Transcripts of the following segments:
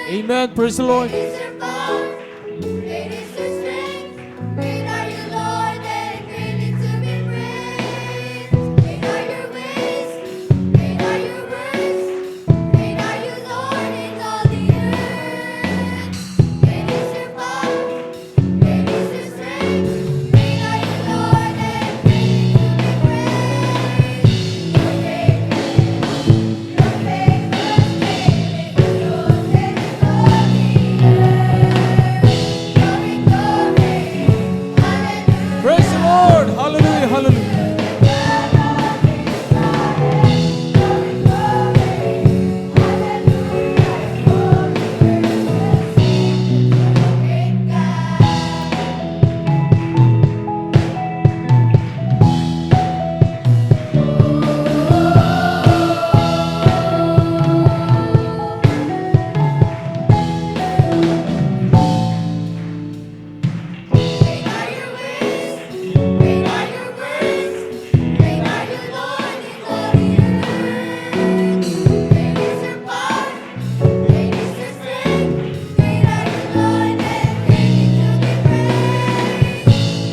Amen. Praise the Lord. Great is your power, great is your strength. Great are you, Lord, and greatly to be praised. Great are your ways, great are your words. Great are you, Lord, in all the earth. Great is your power, great is your strength. Great are you, Lord, and greatly to be praised. Your faithfulness daily grows in all the earth. Glory, glory, hallelujah. Praise the Lord. Hallelujah. Hallelujah. Great are your ways, great are your words. Great are you, Lord, in all the earth. Great is your power, great is your strength. Great are you, Lord, and greatly to be praised.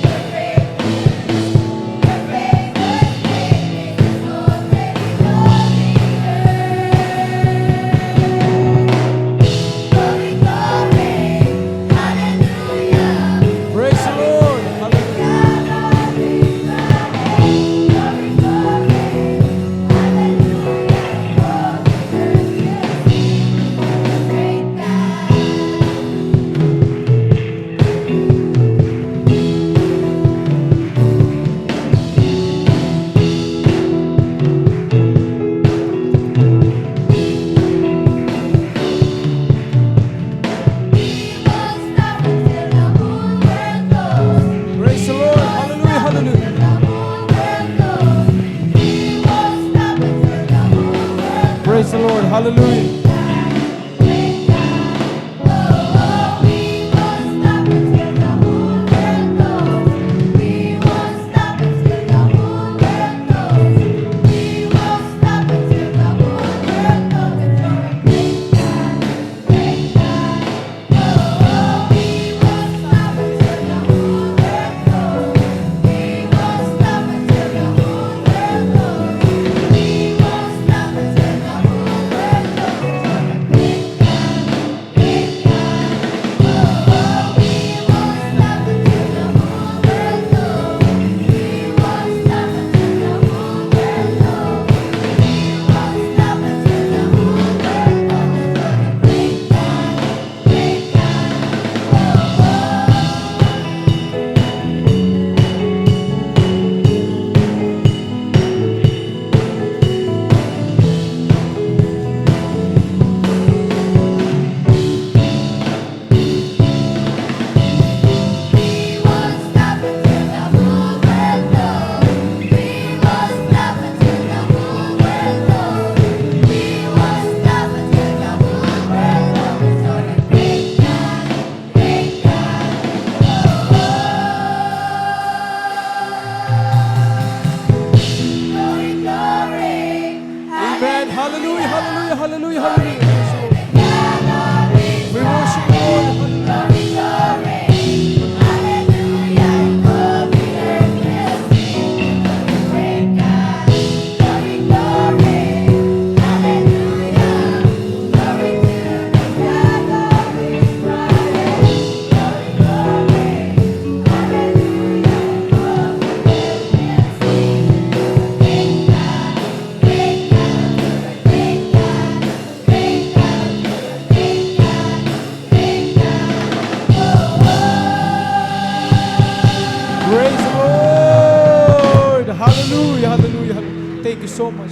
Your faithfulness daily grows in all the earth. Glory, glory, hallelujah. Praise the Lord. Hallelujah. Praise the Lord. Hallelujah. Hallelujah. Praise the Lord. Hallelujah. Amen. Hallelujah. Hallelujah. Hallelujah. Hallelujah. We worship you, Lord. Hallelujah. Praise the Lord. Hallelujah. Hallelujah. Hallelujah. Thank you so much.